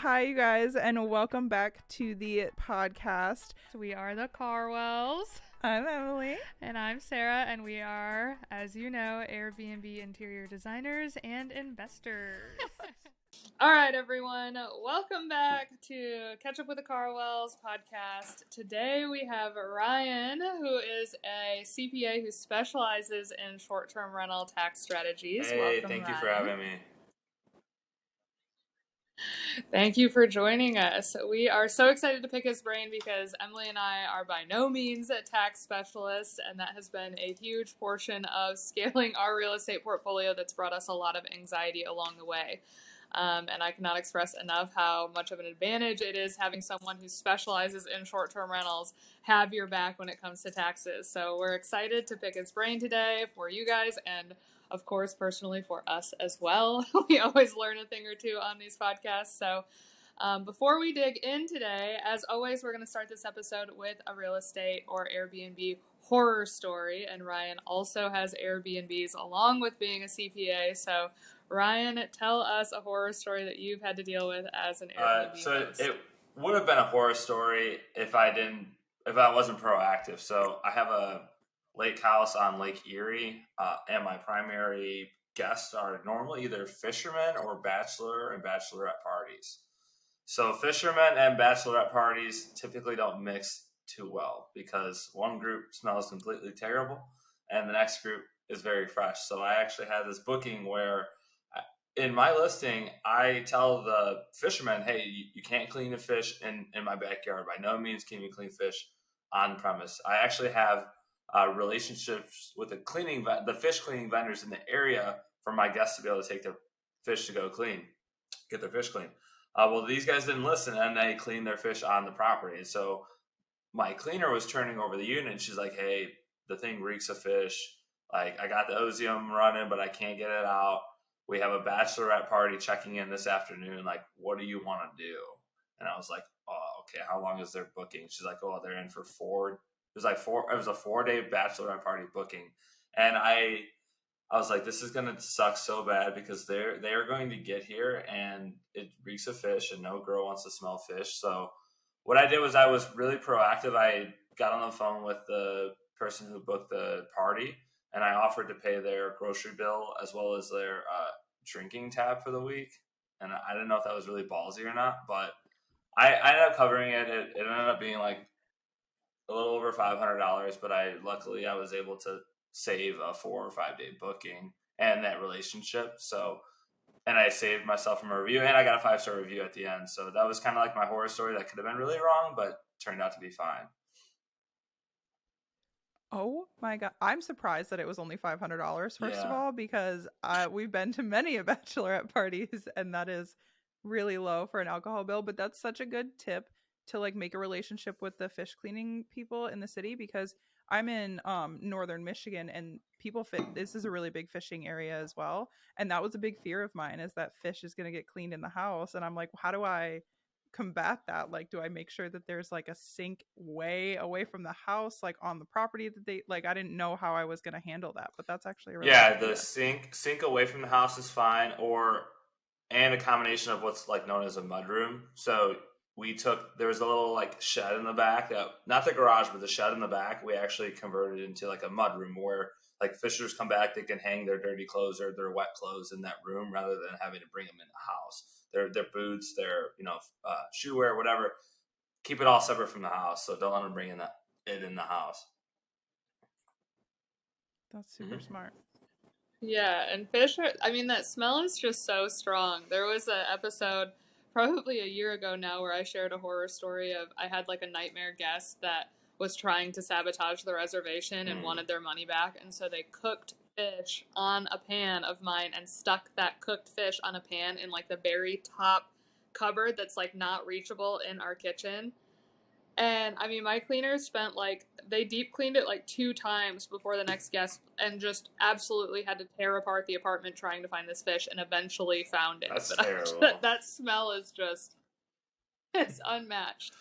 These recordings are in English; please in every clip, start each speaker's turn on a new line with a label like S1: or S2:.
S1: Hi, you guys, and welcome back to the podcast.
S2: We are the KarWells.
S1: I'm Emily.
S2: And I'm Sarah, and we are, as you know, Airbnb interior designers and investors. All right, everyone. Welcome back to Catch Up with the KarWells podcast. Today we have Ryan, who is a CPA who specializes in short-term rental tax strategies.
S3: Hey,
S2: welcome,
S3: thank you
S2: Ryan.
S3: for having me.
S2: Thank you for joining us. We are so excited to pick his brain because Emily and I are by no means tax specialists, and that has been a huge portion of scaling our real estate portfolio that's brought us a lot of anxiety along the way. And I cannot express enough how much of an advantage it is having someone who specializes in short-term rentals have your back when it comes to taxes. So we're excited to pick his brain today for you guys and of course, personally for us as well. We always learn a thing or two on these podcasts. So before we dig in today, as always, we're going to start this episode with a real estate or Airbnb horror story. And Ryan also has Airbnbs along with being a CPA. So Ryan, tell us a horror story that you've had to deal with as an Airbnb host.
S3: It would have been a horror story if I wasn't proactive. So I have a lake house on Lake Erie, and my primary guests are normally either fishermen or bachelor and bachelorette parties. So fishermen and bachelorette parties typically don't mix too well because one group smells completely terrible and the next group is very fresh. So I actually had this booking where in my listing, I tell the fishermen, hey, you can't clean a fish in my backyard. By no means can you clean fish on premise. I actually have relationships with the fish cleaning vendors in the area for my guests to be able to take their fish to go get their fish clean. Well, these guys didn't listen and they cleaned their fish on the property. And so my cleaner was turning over the unit and she's like, hey, the thing reeks of fish. Like I got the osium running, but I can't get it out. We have a bachelorette party checking in this afternoon. Like, what do you want to do? And I was like, oh, okay. How long is their booking? She's like, oh, they're in for 4. It was a 4-day bachelorette party booking. And I was like, this is going to suck so bad because they are going to get here and it reeks of fish and no girl wants to smell fish. So what I did was I was really proactive. I got on the phone with the person who booked the party and I offered to pay their grocery bill as well as their drinking tab for the week. And I didn't know if that was really ballsy or not, but I ended up covering it. It ended up being like a little over $500, but luckily I was able to save a 4 or 5 day booking and that relationship. So, and I saved myself from a review and I got a 5-star review at the end. So that was kind of like my horror story that could have been really wrong, but turned out to be fine.
S1: Oh my God. I'm surprised that it was only $500, first of all, because we've been to many bachelorette parties and that is really low for an alcohol bill. But that's such a good tip to like make a relationship with the fish cleaning people in the city because I'm in northern Michigan and this is a really big fishing area as well. And that was a big fear of mine is that fish is going to get cleaned in the house. And I'm like, how do I combat that? Like, do I make sure that there's like a sink way away from the house, like on the property that they like? I didn't know how I was going to handle that, but that's actually really
S3: good idea. Sink away from the house is fine, and a combination of what's like known as a mudroom. So there was a little like shed in the back, not the garage, but the shed in the back. We actually converted into like a mudroom where like fishers come back, they can hang their dirty clothes or their wet clothes in that room rather than having to bring them in the house. Their boots, their shoe wear, whatever. Keep it all separate from the house, so don't let them bring it in the house.
S1: That's super smart.
S2: Yeah, and fish that smell is just so strong. There was an episode probably a year ago now where I shared a horror story of I had like a nightmare guest that was trying to sabotage the reservation and wanted their money back. And so they cooked fish on a pan of mine and stuck that cooked fish on a pan in like the very top cupboard that's like not reachable in our kitchen. And my cleaners they deep cleaned it like 2 times before the next guest and just absolutely had to tear apart the apartment trying to find this fish and eventually found it.
S3: That's terrible.
S2: That smell is just, it's unmatched.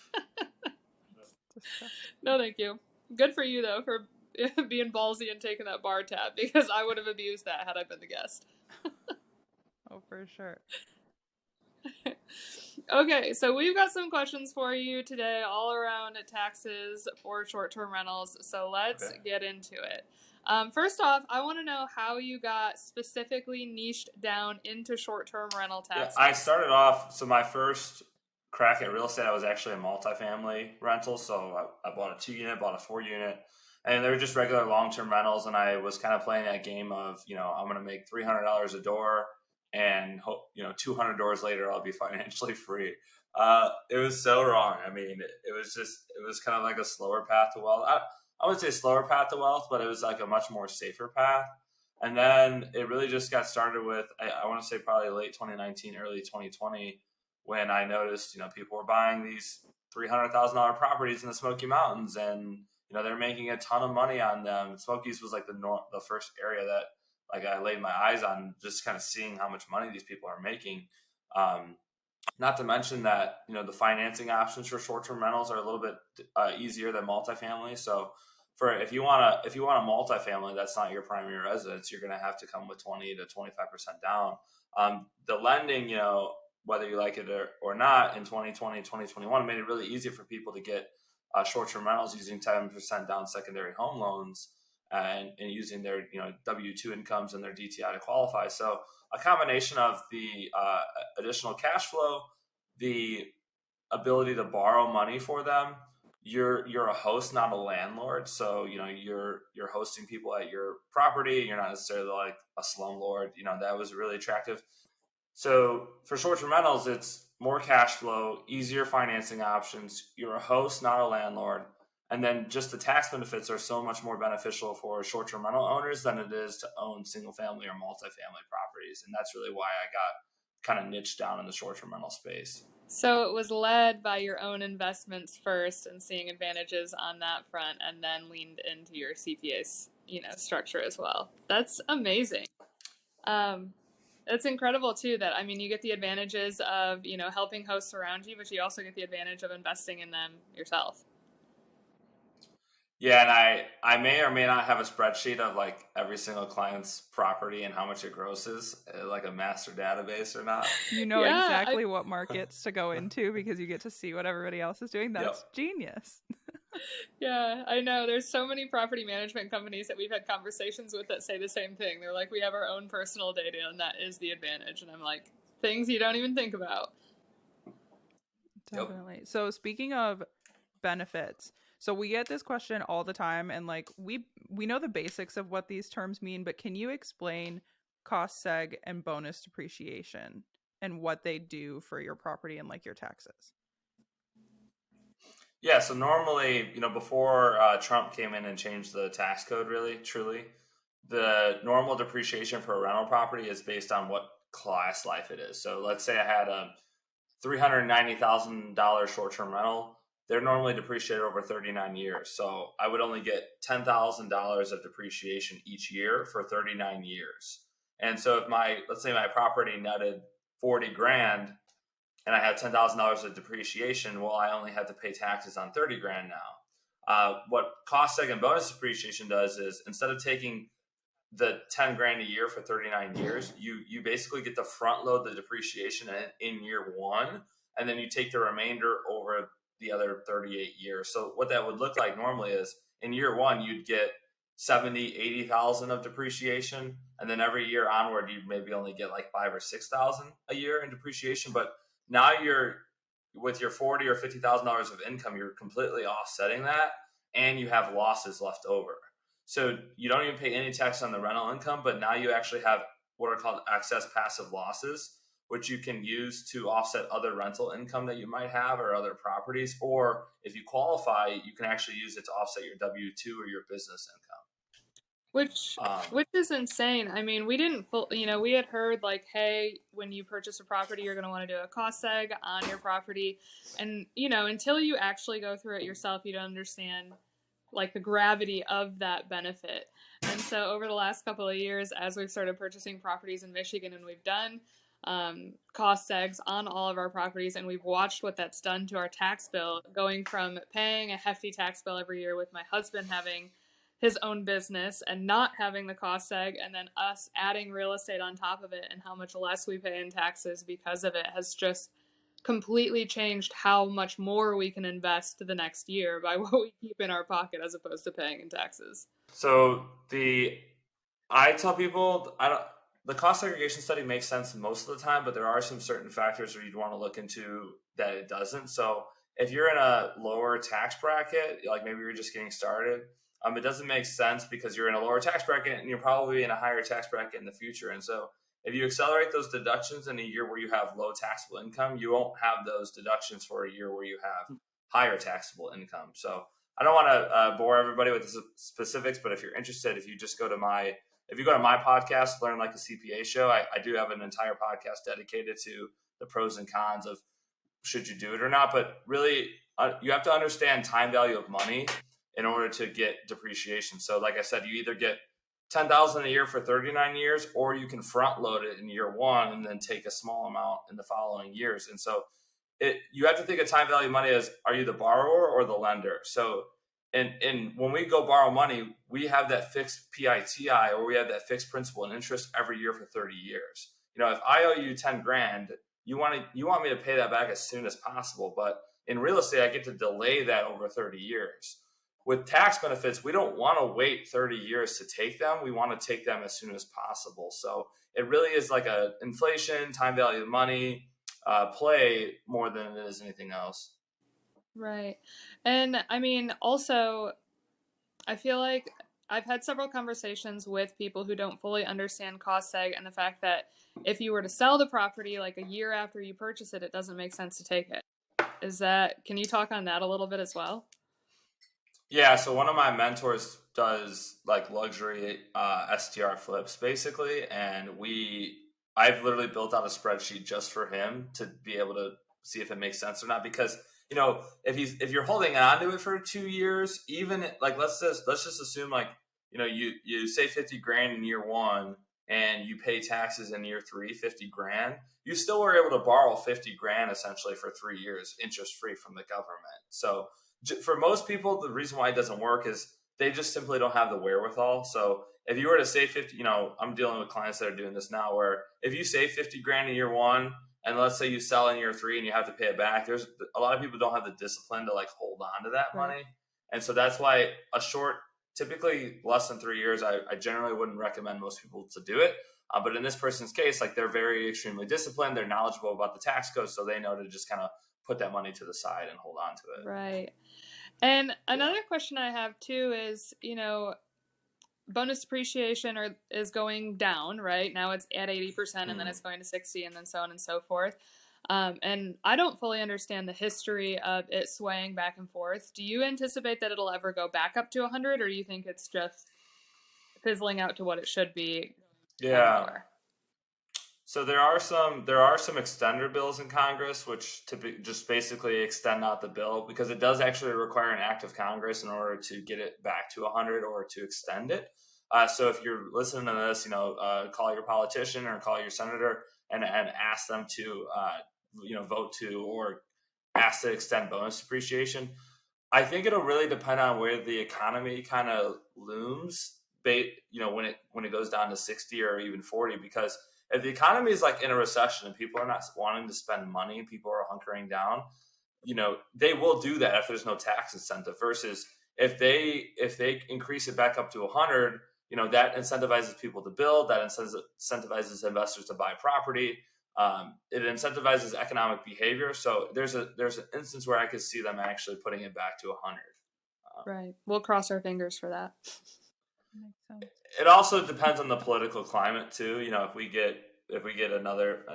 S2: No, thank you. Good for you though for being ballsy and taking that bar tab because I would have abused that had I been the guest.
S1: Oh, for sure.
S2: Okay, so we've got some questions for you today all around taxes for short-term rentals. So let's get into it. First off, I want to know how you got specifically niched down into short-term rental taxes.
S3: Yeah, I started off, so my first crack at real estate, I was actually a multifamily rental. So I bought a 2-unit, bought a 4-unit, and they were just regular long-term rentals. And I was kind of playing that game of, I'm going to make $300 a door, and hope, 200 doors later, I'll be financially free. It was so wrong. I mean, it was kind of like a slower path to wealth. I wouldn't say slower path to wealth, but it was like a much more safer path. And then it really just got started with, I want to say probably late 2019, early 2020, when I noticed, people were buying these $300,000 properties in the Smoky Mountains, and, they're making a ton of money on them. Smokies was like the first area that like I laid my eyes on, just kind of seeing how much money these people are making. Not to mention that, the financing options for short-term rentals are a little bit easier than multifamily. So if you want a multifamily that's not your primary residence, you're going to have to come with 20 to 25% down. The lending, whether you like it or not, in 2020, 2021, made it really easy for people to get short-term rentals using 10% down secondary home loans and using their W-2 incomes and their DTI to qualify. So a combination of the additional cash flow, the ability to borrow money for them. You're a host, not a landlord. So you're hosting people at your property. You're not necessarily like a slumlord. That was really attractive. So for short-term rentals, it's more cash flow, easier financing options. You're a host, not a landlord. And then just the tax benefits are so much more beneficial for short-term rental owners than it is to own single-family or multifamily properties. And that's really why I got kind of niched down in the short-term rental space.
S2: So it was led by your own investments first and seeing advantages on that front, and then leaned into your CPA, structure as well. That's amazing. It's incredible too that, you get the advantages of, helping hosts around you, but you also get the advantage of investing in them yourself.
S3: Yeah, and I may or may not have a spreadsheet of like every single client's property and how much it grosses, like a master database or not.
S1: Exactly what markets to go into because you get to see what everybody else is doing. That's genius.
S2: Yeah, I know. There's so many property management companies that we've had conversations with that say the same thing. They're like, we have our own personal data, and that is the advantage. And I'm like, things you don't even think about.
S1: Definitely. Yep. So speaking of benefits, so we get this question all the time, and like we know the basics of what these terms mean, but can you explain cost seg and bonus depreciation and what they do for your property and like your taxes?
S3: Yeah, so normally, before Trump came in and changed the tax code, really, truly, the normal depreciation for a rental property is based on what class life it is. So let's say I had a $390,000 short-term rental. They're normally depreciated over 39 years. So I would only get $10,000 of depreciation each year for 39 years. And so if let's say my property netted 40 grand, and I had $10,000 of depreciation, well, I only had to pay taxes on 30 grand now. What cost seg and bonus depreciation does is instead of taking the 10 grand a year for 39 years, you basically get to front load the depreciation in year one, and then you take the remainder over the other 38 years. So what that would look like normally is in year one, you'd get 70, 80,000 of depreciation. And then every year onward, you'd maybe only get like 5,000 or 6,000 a year in depreciation. But now you're with your $40,000 or $50,000 of income, you're completely offsetting that, and you have losses left over. So you don't even pay any tax on the rental income, but now you actually have what are called excess passive losses, which you can use to offset other rental income that you might have or other properties. Or if you qualify, you can actually use it to offset your W-2 or your business income.
S2: Which is insane. We didn't we had heard like, hey, when you purchase a property, you're going to want to do a cost seg on your property. And, until you actually go through it yourself, you don't understand like the gravity of that benefit. And so over the last couple of years, as we've started purchasing properties in Michigan, and we've done cost segs on all of our properties, and we've watched what that's done to our tax bill, going from paying a hefty tax bill every year with my husband having his own business and not having the cost seg, and then us adding real estate on top of it, and how much less we pay in taxes because of it has just completely changed how much more we can invest the next year by what we keep in our pocket as opposed to paying in taxes.
S3: So I tell people the cost segregation study makes sense most of the time, but there are some certain factors where you'd want to look into that it doesn't. So if you're in a lower tax bracket, like maybe you're just getting started, it doesn't make sense because you're in a lower tax bracket and you're probably in a higher tax bracket in the future. And so if you accelerate those deductions in a year where you have low taxable income, you won't have those deductions for a year where you have higher taxable income. So I don't want to bore everybody with the specifics, but if you're interested, if you go to my podcast, Learn Like a CPA Show, I do have an entire podcast dedicated to the pros and cons of should you do it or not. But really, you have to understand time value of money in order to get depreciation. So like I said, you either get $10,000 a year for 39 years, or you can front load it in year one and then take a small amount in the following years. And so you have to think of time value of money as, are you the borrower or the lender? So and when we go borrow money, we have that fixed PITI, or we have that fixed principal and interest every year for 30 years. If I owe you 10 grand, you want me to pay that back as soon as possible. But in real estate, I get to delay that over 30 years. With tax benefits, we don't want to wait 30 years to take them. We want to take them as soon as possible. So it really is like a inflation, time value of money play more than it is anything else.
S2: Right. And I mean, also, I feel like I've had several conversations with people who don't fully understand cost seg and the fact that if you were to sell the property like a year after you purchase it, it doesn't make sense to take it. Can you talk on that a little bit as well?
S3: Yeah, so one of my mentors does like luxury STR flips basically, and I've literally built out a spreadsheet just for him to be able to see if it makes sense or not. Because if you're holding on to it for 2 years, even like let's just assume like you save 50 grand in year one and you pay taxes in year three, 50 grand, you still were able to borrow 50 grand essentially for 3 years interest free from the government. So for most people, the reason why it doesn't work is they just simply don't have the wherewithal. So if you were to save 50, I'm dealing with clients that are doing this now, where if you save 50 grand in year one, and let's say you sell in year three and you have to pay it back, there's a lot of people don't have the discipline to like hold on to that money. And so that's why typically less than 3 years, I generally wouldn't recommend most people to do it. But in this person's case, like they're very extremely disciplined. They're knowledgeable about the tax code. So they know to just kind of put that money to the side and hold on to it.
S2: Right. And another question I have too is, bonus depreciation is going down, right? Now it's at 80% and then it's going to 60 and then so on and so forth. And I don't fully understand the history of it swaying back and forth. Do you anticipate that it'll ever go back up to 100, or do you think it's just fizzling out to what it should be?
S3: Yeah. So there are some extender bills in Congress which just basically extend out the bill, because it does actually require an act of Congress in order to get it back to 100 or to extend it. So if you're listening to this, call your politician or call your senator and ask them to vote to or ask to extend bonus depreciation. I think it'll really depend on where the economy kind of looms, when it goes down to 60 or even 40, because if the economy is like in a recession and people are not wanting to spend money, people are hunkering down, they will do that if there's no tax incentive. Versus if they increase it back up to 100, that incentivizes people to build, that incentivizes investors to buy property. It incentivizes economic behavior. So there's an instance where I could see them actually putting it back to 100.
S2: Right. We'll cross our fingers for that.
S1: Makes sense.
S3: It also depends on the political climate too. If we get another,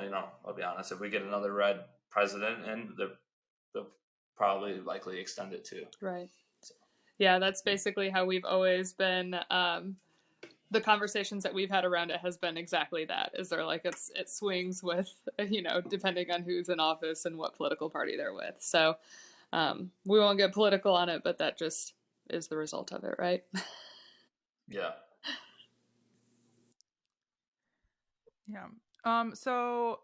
S3: I'll be honest, if we get another red president, and they'll probably likely extend it too.
S2: Right. So. Yeah, that's basically how we've always been. The conversations that we've had around it has been exactly that. Is there like it swings with, depending on who's in office and what political party they're with. So we won't get political on it, but that just is the result of it, right?
S3: Yeah.
S1: Yeah. So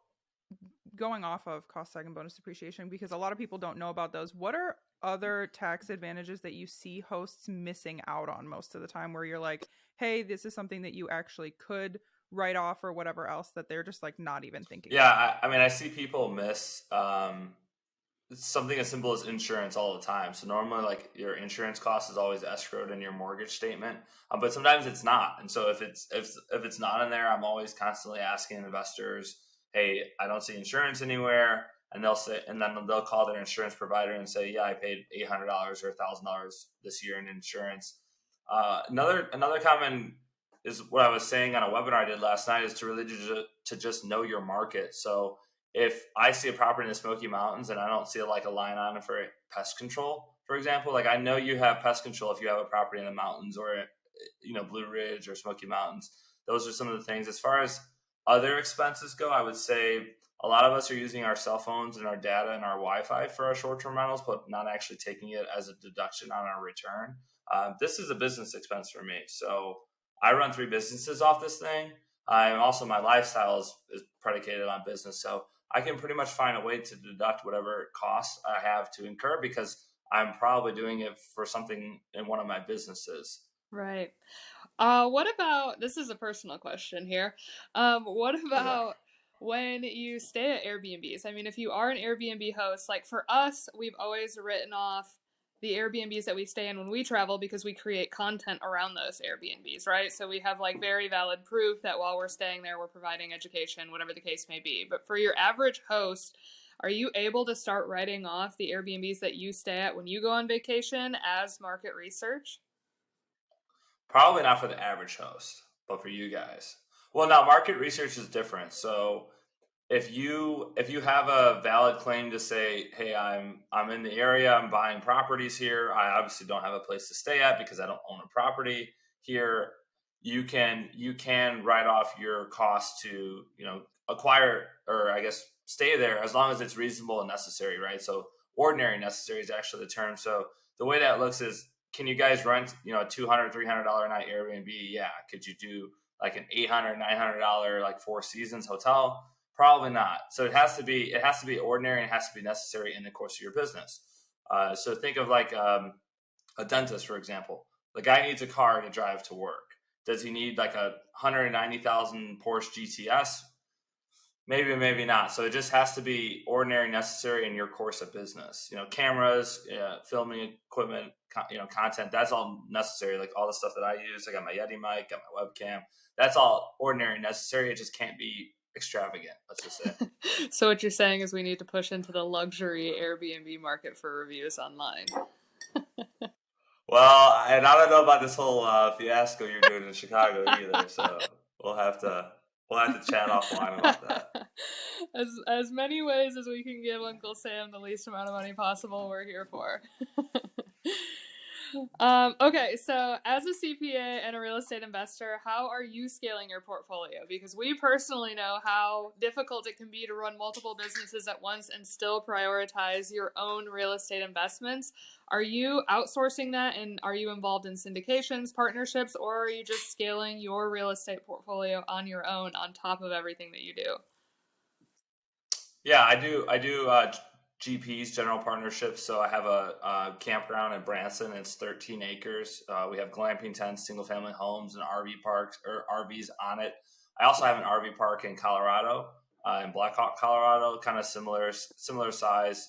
S1: going off of cost seg and bonus depreciation, because a lot of people don't know about those, what are other tax advantages that you see hosts missing out on most of the time, where you're like, hey, this is something that you actually could write off or whatever else that they're just like not even thinking
S3: Yeah,
S1: about.
S3: I mean, I see people miss something as simple as insurance all the time. So normally, like your insurance cost is always escrowed in your mortgage statement, but sometimes it's not. And so if it's not in there, I'm always constantly asking investors, "Hey, I don't see insurance anywhere." And they'll say, and then they'll call their insurance provider and say, "Yeah, I paid $800 or $1,000 this year in insurance." Another common is what I was saying on a webinar I did last night is to really to just know your market. So if I see a property in the Smoky Mountains and I don't see like a line on it for pest control, for example, like I know you have pest control if you have a property in the mountains or, Blue Ridge or Smoky Mountains. Those are some of the things. As far as other expenses go, I would say a lot of us are using our cell phones and our data and our Wi-Fi for our short-term rentals, but not actually taking it as a deduction on our return. This is a business expense for me. So I run 3 businesses off this thing. And also my lifestyle is predicated on business. So I can pretty much find a way to deduct whatever costs I have to incur because I'm probably doing it for something in one of my businesses.
S2: Right. What about, this is a personal question here. What about when you stay at Airbnbs? I mean, if you are an Airbnb host, like for us, we've always written off the Airbnbs that we stay in when we travel because we create content around those Airbnbs, right? So we have like very valid proof that while we're staying there, we're providing education, whatever the case may be. But for your average host, are you able to start writing off the Airbnbs that you stay at when you go on vacation as market research?
S3: Probably not for the average host, but for you guys. Well, now market research is different. So if you have a valid claim to say, hey, I'm in the area, I'm buying properties here. I obviously don't have a place to stay at because I don't own a property here. You can write off your cost to acquire, or I guess stay there, as long as it's reasonable and necessary, right? So ordinary necessary is actually the term. So the way that looks is, can you guys rent a $200, $300 a night Airbnb? Yeah. Could you do like an $800, $900 like Four Seasons hotel? Probably not. So it has to be ordinary and it has to be necessary in the course of your business. So think of like a dentist, for example. The guy needs a car to drive to work. Does he need like a 190,000 Porsche GTS? Maybe, maybe not. So it just has to be ordinary, necessary in your course of business. Cameras, filming equipment, content. That's all necessary. Like all the stuff that I use. I got my Yeti mic, got my webcam. That's all ordinary, necessary. It just can't be extravagant. Let's just say.
S2: So what you're saying is we need to push into the luxury Airbnb market for reviews online.
S3: Well, and I don't know about this whole fiasco you're doing in Chicago either. So we'll have to chat offline about that.
S2: As many ways as we can give Uncle Sam the least amount of money possible, we're here for. Okay, so as a CPA and a real estate investor, how are you scaling your portfolio? Because we personally know how difficult it can be to run multiple businesses at once and still prioritize your own real estate investments. Are you outsourcing that, and are you involved in syndications, partnerships, or are you just scaling your real estate portfolio on your own on top of everything that you do?
S3: Yeah, I do. GPs, general partnerships. So I have a campground in Branson. It's 13 acres. We have glamping tents, single family homes, and RV parks or RVs on it. I also have an RV park in Colorado, in Blackhawk, Colorado, kind of similar size,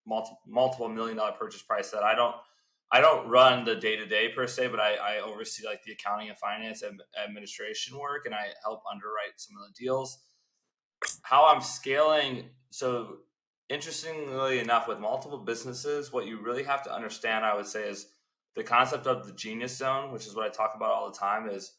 S3: multiple $1 million purchase price that I don't run the day to day per se, but I oversee like the accounting and finance and administration work, and I help underwrite some of the deals. How I'm scaling. So interestingly enough, with multiple businesses, what you really have to understand, I would say, is the concept of the genius zone, which is what I talk about all the time, is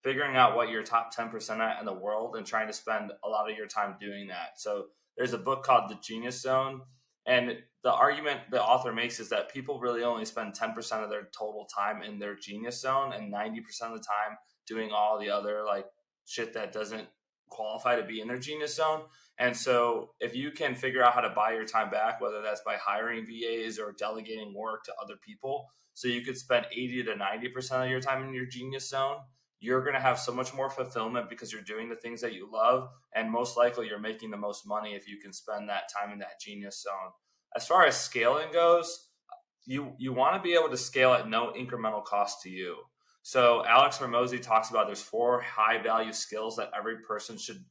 S3: figuring out what your top 10% at in the world and trying to spend a lot of your time doing that. So there's a book called The Genius Zone. And the argument the author makes is that people really only spend 10% of their total time in their genius zone and 90% of the time doing all the other like shit that doesn't qualify to be in their genius zone. And so if you can figure out how to buy your time back, whether that's by hiring VAs or delegating work to other people, so you could spend 80 to 90% of your time in your genius zone, you're going to have so much more fulfillment because you're doing the things that you love. And most likely you're making the most money if you can spend that time in that genius zone. As far as scaling goes, you want to be able to scale at no incremental cost to you. So Alex Hormozy talks about there's 4 high value skills that every person should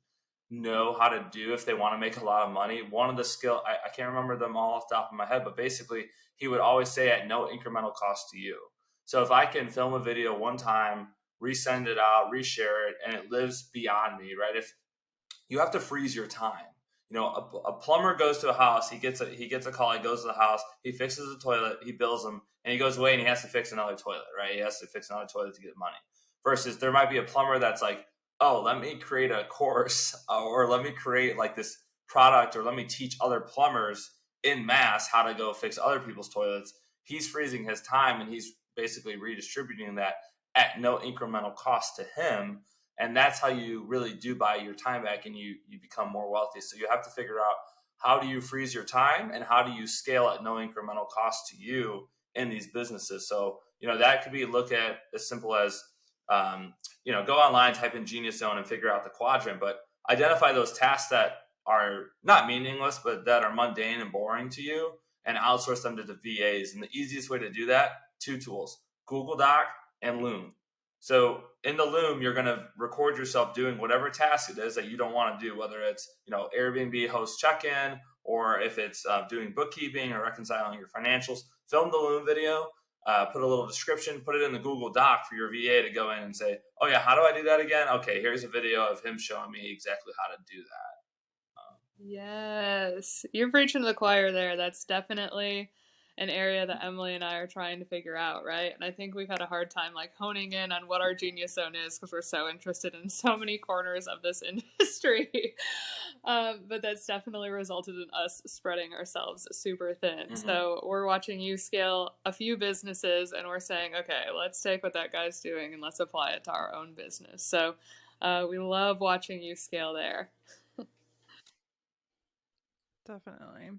S3: know how to do if they want to make a lot of money. One of the I can't remember them all off the top of my head, but basically he would always say at no incremental cost to you. So if I can film a video one time, resend it out, reshare it, and it lives beyond me, right? If you have to freeze your time. You know, a plumber goes to a house, he gets a call, he goes to the house, he fixes the toilet, he bills them, and he goes away and he has to fix another toilet, right? He has to fix another toilet to get money. Versus there might be a plumber that's like, oh, let me create a course or let me create like this product or let me teach other plumbers in mass how to go fix other people's toilets. He's freezing his time and he's basically redistributing that at no incremental cost to him. And that's how you really do buy your time back and you become more wealthy. So you have to figure out, how do you freeze your time and how do you scale at no incremental cost to you in these businesses? So, you know, that could be look at as simple as, you know, go online, type in Genius Zone and figure out the quadrant, but identify those tasks that are not meaningless, but that are mundane and boring to you and outsource them to the VAs. And the easiest way to do that, 2 tools, Google Doc and Loom. So in the Loom, you're going to record yourself doing whatever task it is that you don't want to do, whether it's, you know, Airbnb host check-in, or if it's doing bookkeeping or reconciling your financials. Film the Loom video, put a little description, put it in the Google Doc for your VA to go in and say, oh yeah, how do I do that again? Okay, here's a video of him showing me exactly how to do that.
S2: Yes, you're preaching to the choir there. That's definitely an area that Emily and I are trying to figure out, right? And I think we've had a hard time like honing in on what our Genius Zone is because we're so interested in so many corners of this industry. But that's definitely resulted in us spreading ourselves super thin. Mm-hmm. So we're watching you scale a few businesses and we're saying, okay, let's take what that guy's doing and let's apply it to our own business. So we love watching you scale there.
S1: Definitely.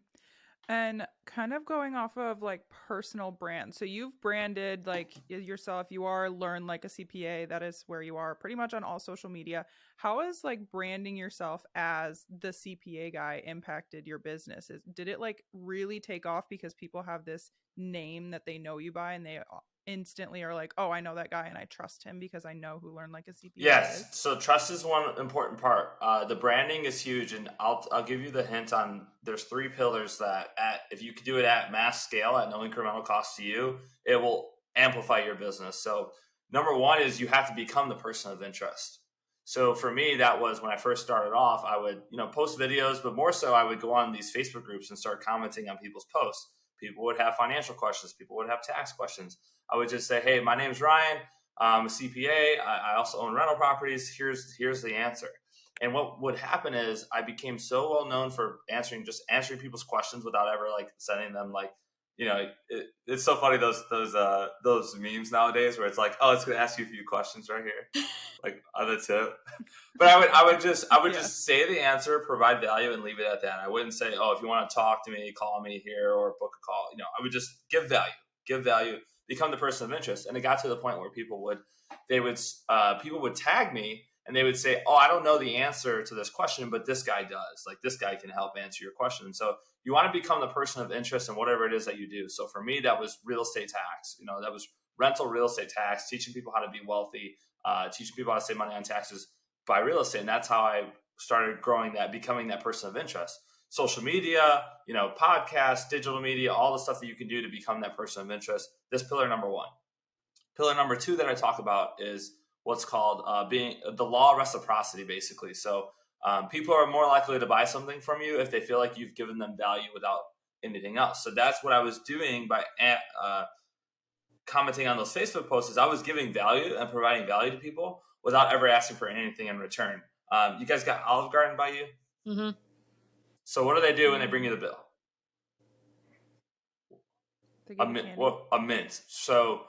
S1: And kind of going off of like personal brand. So you've branded like yourself, you are Learn Like a CPA. That is where you are pretty much on all social media. How has like branding yourself as the CPA guy impacted your business? Did it like really take off because people have this name that they know you by and they instantly are like, oh, I know that guy and I trust him because I know who Learn Like a CPA
S3: yes
S1: is?
S3: So trust is one important part. The branding is huge, and I'll give you the hint on there's 3 pillars that if you could do it at mass scale at no incremental cost to you, it will amplify your business. So number 1 is you have to become the person of interest. So for me, that was when I first started off, I would, you know, post videos, but more so I would go on these Facebook groups and start commenting on people's posts. People would have financial questions. People would have tax questions. I would just say, hey, my name's Ryan. I'm a CPA. I also own rental properties. Here's the answer. And what would happen is I became so well known for answering people's questions without ever like sending them like, you know, it's so funny those memes nowadays where it's like, oh, it's going to ask you a few questions right here, like on the tip. But I would just say the answer, provide value, and leave it at that. I wouldn't say, oh, if you want to talk to me, call me here or book a call. You know, I would just give value, become the person of interest. And it got to the point where people would tag me and they would say, oh, I don't know the answer to this question, but this guy does. Like this guy can help answer your question. So you want to become the person of interest in whatever it is that you do. So for me, that was real estate tax. You know, that was rental real estate tax, teaching people how to be wealthy, teaching people how to save money on taxes by real estate. And that's how I started growing that, becoming that person of interest. Social media, you know, podcasts, digital media, all the stuff that you can do to become that person of interest. This pillar number 1. Pillar number 2 that I talk about is what's called being the law of reciprocity, basically. So people are more likely to buy something from you if they feel like you've given them value without anything else. So that's what I was doing by commenting on those Facebook posts. Is I was giving value and providing value to people without ever asking for anything in return. You guys got Olive Garden by you?
S2: Mm-hmm.
S3: So what do they do when they bring you the bill? A mint. So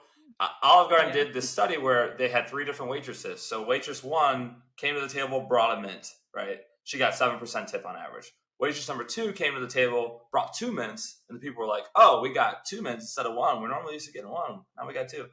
S3: Olive Garden did this study where they had 3 different waitresses. So waitress 1 came to the table, brought a mint, right? She got 7% tip on average. Waitress number 2 came to the table, brought 2 mints, and the people were like, oh, we got 2 mints instead of 1. We're normally used to getting 1. Now we got 2.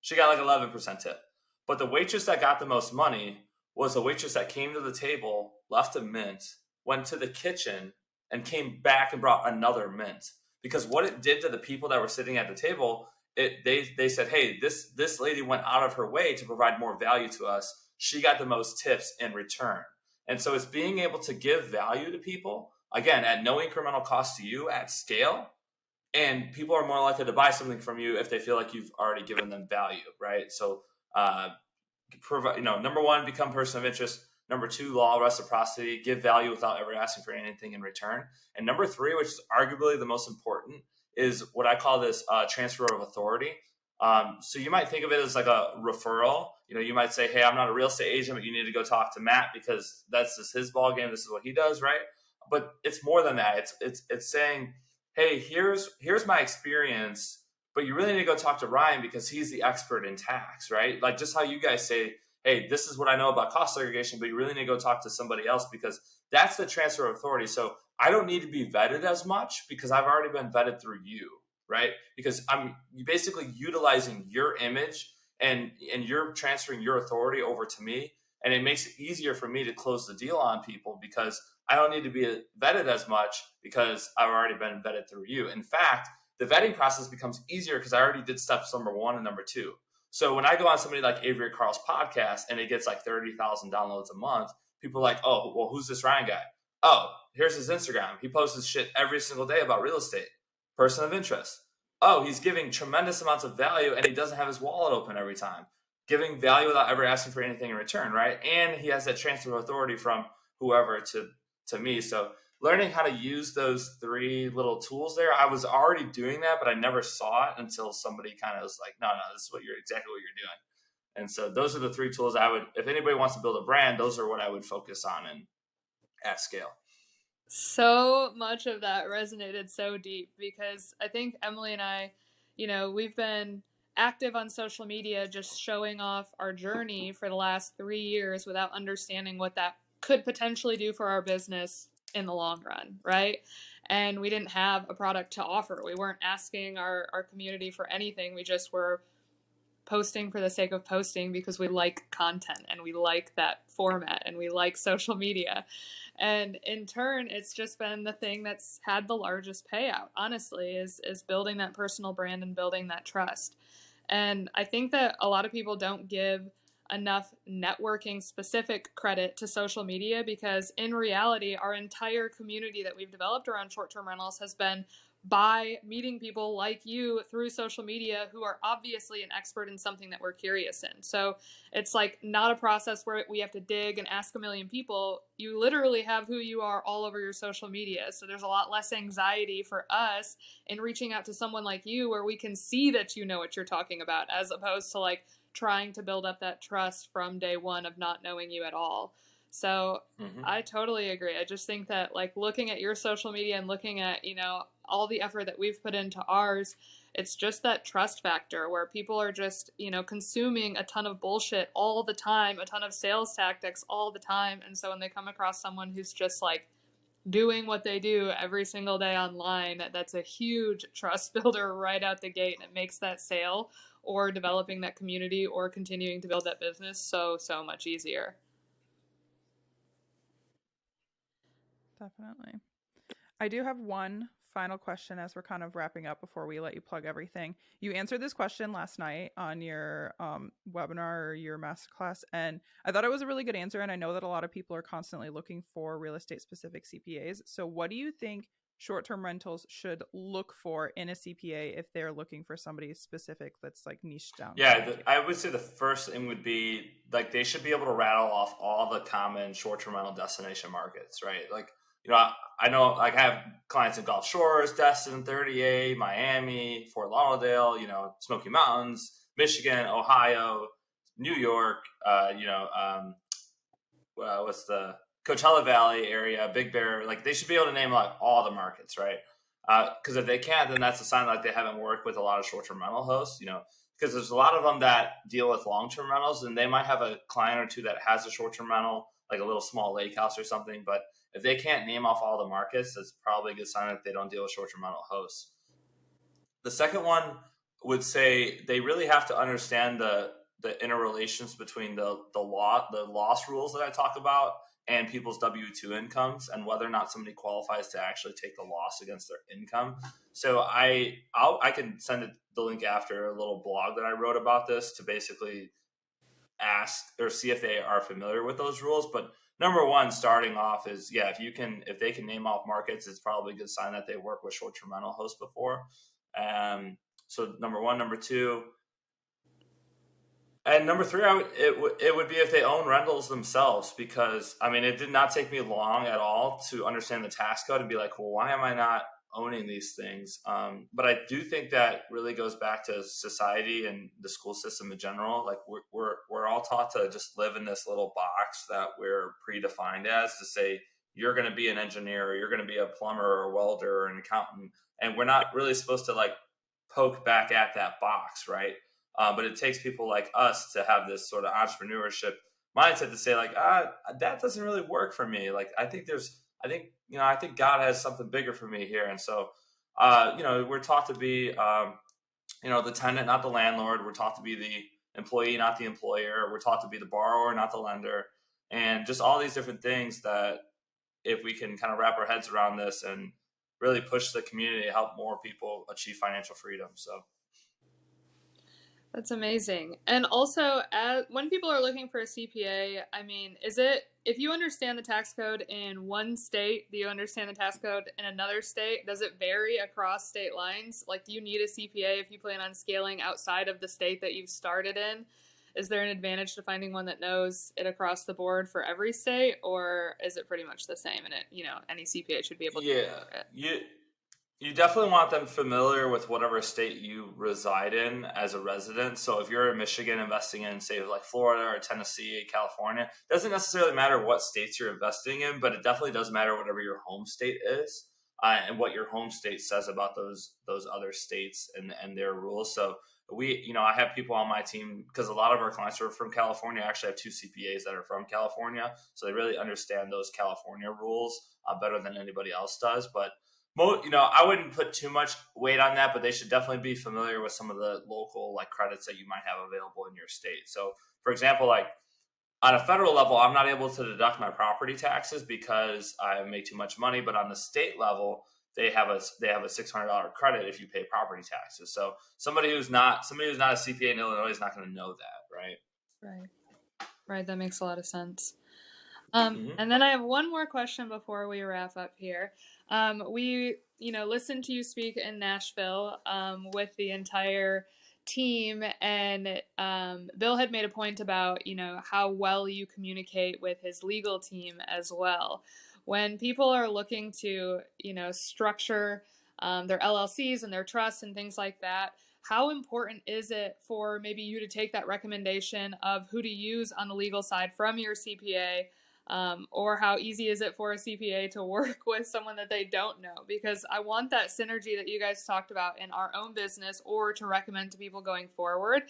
S3: She got like 11% tip. But the waitress that got the most money was the waitress that came to the table, left a mint, went to the kitchen, and came back and brought another mint. Because what it did to the people that were sitting at the table, they said, hey, this lady went out of her way to provide more value to us. She got the most tips in return. And so it's being able to give value to people, again, at no incremental cost to you, at scale. And people are more likely to buy something from you if they feel like you've already given them value, right? So, provide, number one, become person of interest. Number two, law of reciprocity, give value without ever asking for anything in return. And number three, which is arguably the most important, is what I call this transfer of authority. So you might think of it as like a referral. You might say, hey, I'm not a real estate agent, but you need to go talk to Matt because that's just his ball game. This is what he does, right? But it's more than that. It's saying, hey, here's my experience, but you really need to go talk to Ryan because he's the expert in tax, right? Like just how you guys say, hey, this is what I know about cost segregation, but you really need to go talk to somebody else because that's the transfer of authority. So I don't need to be vetted as much because I've already been vetted through you, right? Because I'm basically utilizing your image and you're transferring your authority over to me. And it makes it easier for me to close the deal on people because I don't need to be vetted as much because I've already been vetted through you. In fact, the vetting process becomes easier because I already did steps number one and number two. So when I go on somebody like Avery Carl's podcast and it gets like 30,000 downloads a month, people are like, oh, well, who's this Ryan guy? Oh, here's his Instagram. He posts his shit every single day about real estate. Person of interest. Oh, he's giving tremendous amounts of value and he doesn't have his wallet open every time. Giving value without ever asking for anything in return, right? And he has that transfer of authority from whoever to me. So learning how to use those three little tools there, I was already doing that, but I never saw it until somebody kind of was like, no, this is exactly what you're doing. And so those are the three tools if anybody wants to build a brand, those are what I would focus on and at scale.
S2: So much of that resonated so deep because I think Emily and I, we've been active on social media, just showing off our journey for the last 3 years without understanding what that could potentially do for our business in the long run, right? And we didn't have a product to offer. We weren't asking our community for anything. We just were posting for the sake of posting because we like content and we like that format and we like social media. And in turn, it's just been the thing that's had the largest payout, honestly, is building that personal brand and building that trust. And I think that a lot of people don't give enough networking specific credit to social media because in reality, our entire community that we've developed around short-term rentals has been by meeting people like you through social media who are obviously an expert in something that we're curious in. So it's like not a process where we have to dig and ask a million people. You literally have who you are all over your social media. So there's a lot less anxiety for us in reaching out to someone like you where we can see that you know what you're talking about as opposed to like trying to build up that trust from day one of not knowing you at all. So I totally agree. I just think that like looking at your social media and looking at, all the effort that we've put into ours, it's just that trust factor where people are just, consuming a ton of bullshit all the time, a ton of sales tactics all the time. And so when they come across someone who's just like doing what they do every single day online, that's a huge trust builder right out the gate. And it makes that sale or developing that community or continuing to build that business so much easier.
S1: Definitely. I do have one final question as we're kind of wrapping up before we let you plug everything. You answered this question last night on your webinar or your masterclass, and I thought it was a really good answer. And I know that a lot of people are constantly looking for real estate specific CPAs. So what do you think short-term rentals should look for in a CPA if they're looking for somebody specific that's like niche down?
S3: Yeah, I would say the first thing would be like they should be able to rattle off all the common short-term rental destination markets, right? Like, I know like I have clients in Gulf Shores, Destin, 38, Miami, Fort Lauderdale, Smoky Mountains, Michigan, Ohio, New York, what's the Coachella Valley area, Big Bear. Like they should be able to name like all the markets, right? Because if they can't, then that's a sign like they haven't worked with a lot of short-term rental hosts, because there's a lot of them that deal with long-term rentals and they might have a client or two that has a short-term rental, like a little small lake house or something. But if they can't name off all the markets, that's probably a good sign that they don't deal with short-term rental hosts. The second one would say they really have to understand the interrelations between the loss rules that I talk about and people's W-2 incomes and whether or not somebody qualifies to actually take the loss against their income. So I can send the link after, a little blog that I wrote about this to basically ask or see if they are familiar with those rules. But number one, starting off is, if they can name off markets, it's probably a good sign that they work with short-term rental hosts before. So number one. Number two, and number three, it would be if they own rentals themselves, because I mean, it did not take me long at all to understand the tax code and be like, well, why am I not owning these things? But I do think that really goes back to society and the school system in general. Like we're all taught to just live in this little box that we're predefined as, to say you're going to be an engineer, or you're going to be a plumber or a welder or an accountant, and we're not really supposed to like poke back at that box, right? But it takes people like us to have this sort of entrepreneurship mindset to say like, that doesn't really work for me. Like, I think God has something bigger for me here. And so, we're taught to be, the tenant, not the landlord. We're taught to be the employee, not the employer. We're taught to be the borrower, not the lender. And just all these different things that, if we can kind of wrap our heads around this and really push the community to help more people achieve financial freedom. So.
S2: That's amazing. And also, when people are looking for a CPA, I mean, if you understand the tax code in one state, do you understand the tax code in another state? Does it vary across state lines? Like, do you need a CPA if you plan on scaling outside of the state that you've started in? Is there an advantage to finding one that knows it across the board for every state, or is it pretty much the same? And any CPA should be able to do it.
S3: You definitely want them familiar with whatever state you reside in as a resident. So if you're in Michigan investing in, say, like Florida or Tennessee, California, it doesn't necessarily matter what states you're investing in, but it definitely does matter whatever your home state is, and what your home state says about those other states and their rules. So I have people on my team, because a lot of our clients are from California. I actually have 2 CPAs that are from California, so they really understand those California rules better than anybody else does. But I wouldn't put too much weight on that, but they should definitely be familiar with some of the local like credits that you might have available in your state. So, for example, like on a federal level, I'm not able to deduct my property taxes because I make too much money. But on the state level, they have a $600 credit if you pay property taxes. So somebody who's not a CPA in Illinois is not going to know that, right?
S2: Right. That makes a lot of sense. And then I have one more question before we wrap up here. We, listened to you speak in Nashville with the entire team, and Bill had made a point about, how well you communicate with his legal team as well. When people are looking to, structure their LLCs and their trusts and things like that, how important is it for maybe you to take that recommendation of who to use on the legal side from your CPA? Or how easy is it for a CPA to work with someone that they don't know? Because I want that synergy that you guys talked about in our own business, or to recommend to people going forward.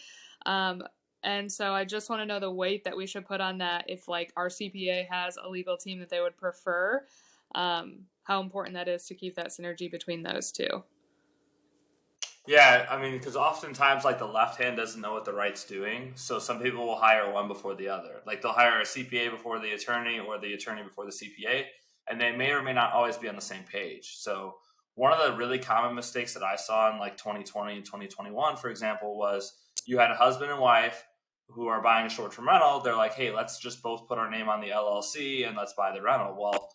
S2: And so I just want to know the weight that we should put on that if like our CPA has a legal team that they would prefer, how important that is to keep that synergy between those two.
S3: Yeah, I mean, because oftentimes, like, the left hand doesn't know what the right's doing. So some people will hire one before the other. Like, they'll hire a CPA before the attorney, or the attorney before the CPA, and they may or may not always be on the same page. So one of the really common mistakes that I saw in, like, 2020 and 2021, for example, was you had a husband and wife who are buying a short-term rental. They're like, hey, let's just both put our name on the LLC and let's buy the rental. Well,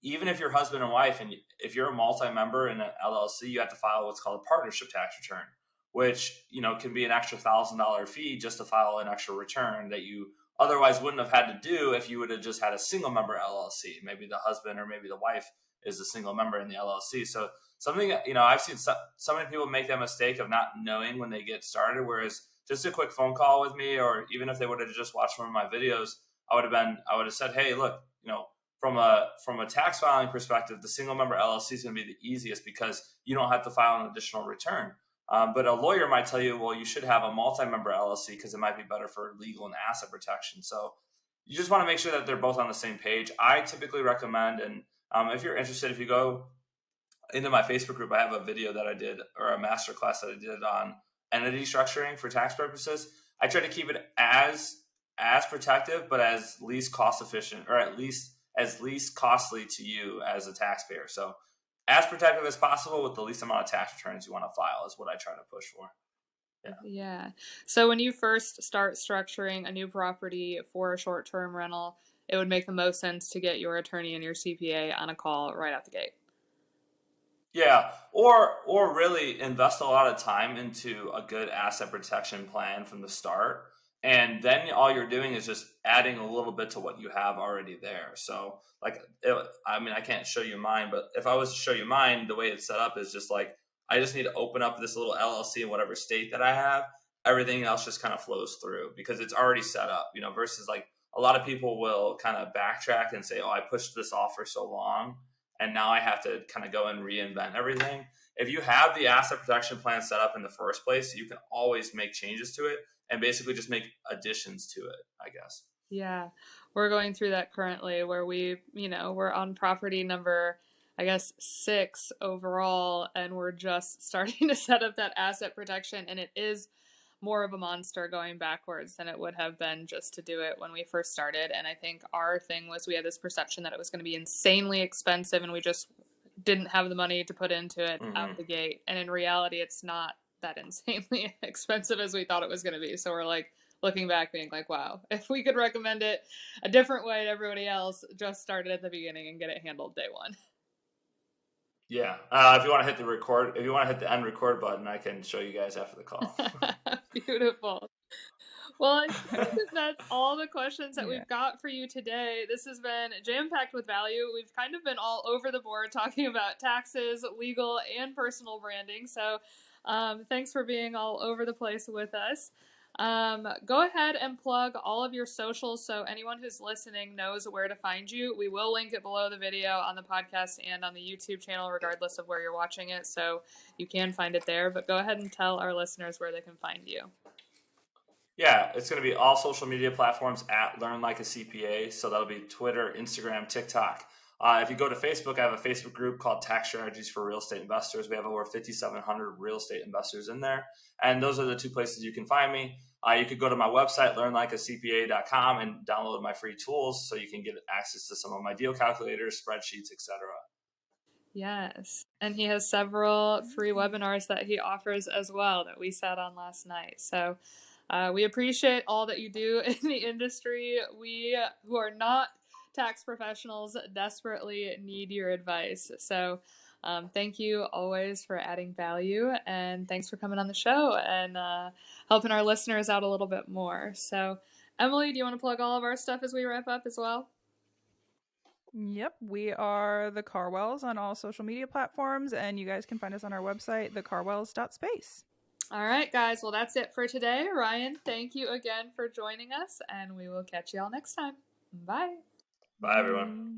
S3: even if you're husband and wife, and if you're a multi-member in an LLC, you have to file what's called a partnership tax return, which, can be an extra $1,000 fee just to file an extra return that you otherwise wouldn't have had to do if you would have just had a single member LLC. Maybe the husband or maybe the wife is a single member in the LLC. So something, I've seen so many people make that mistake of not knowing when they get started, whereas just a quick phone call with me, or even if they would have just watched one of my videos, I would have said, hey, look, from a tax filing perspective, the single member LLC is going to be the easiest because you don't have to file an additional return. But a lawyer might tell you, well, you should have a multi-member LLC because it might be better for legal and asset protection. So you just want to make sure that they're both on the same page. I typically recommend, and if you're interested, if you go into my Facebook group, I have a video that I did, or a masterclass that I did on entity structuring for tax purposes. I try to keep it as as protective, but as least cost efficient, or at least as least costly to you as a taxpayer. So as protective as possible with the least amount of tax returns you want to file is what I try to push for.
S2: Yeah. So when you first start structuring a new property for a short-term rental, it would make the most sense to get your attorney and your CPA on a call right out the gate.
S3: Yeah, or really invest a lot of time into a good asset protection plan from the start, and then all you're doing is just adding a little bit to what you have already there. So, like, I mean, I can't show you mine, but if I was to show you mine, the way it's set up is just like I just need to open up this little LLC in whatever state that I have. Everything else just kind of flows through because it's already set up, versus like a lot of people will kind of backtrack and say, "Oh, I pushed this off for so long, and now I have to kind of go and reinvent everything." If you have the asset protection plan set up in the first place, you can always make changes to it and basically just make additions to it, I guess.
S2: Yeah, we're going through that currently where we're on property number, I guess, 6 overall, and we're just starting to set up that asset protection, and it is more of a monster going backwards than it would have been just to do it when we first started. And I think our thing was we had this perception that it was going to be insanely expensive, and we just didn't have the money to put into it out the gate. And in reality, it's not that insanely expensive as we thought it was going to be. So we're like looking back being like, wow, if we could recommend it a different way to everybody else, just start it at the beginning and get it handled day one.
S3: Yeah. If you want to hit the end record button, I can show you guys after the call.
S2: Beautiful. Well, I think that's all the questions that we've got for you today. This has been jam-packed with value. We've kind of been all over the board talking about taxes, legal, and personal branding. So thanks for being all over the place with us. Go ahead and plug all of your socials so anyone who's listening knows where to find you. We will link it below the video on the podcast and on the YouTube channel, regardless of where you're watching it. So you can find it there. But go ahead and tell our listeners where they can find you.
S3: Yeah, it's going to be all social media platforms at Learn Like a CPA. So that'll be Twitter, Instagram, TikTok. If you go to Facebook, I have a Facebook group called Tax Strategies for Real Estate Investors. We have over 5,700 real estate investors in there. And those are the two places you can find me. You could go to my website, learnlikeacpa.com, and download my free tools so you can get access to some of my deal calculators, spreadsheets, etc.
S2: Yes. And he has several free webinars that he offers as well that we sat on last night. So we appreciate all that you do in the industry. We, who are not tax professionals, desperately need your advice. So thank you always for adding value, and thanks for coming on the show and helping our listeners out a little bit more. So Emily, do you want to plug all of our stuff as we wrap up as well?
S1: Yep, we are the KarWells on all social media platforms, and you guys can find us on our website, thekarwells.space.
S2: All right, guys. Well, that's it for today. Ryan, thank you again for joining us, and we will catch you all next time. Bye.
S3: Bye, everyone.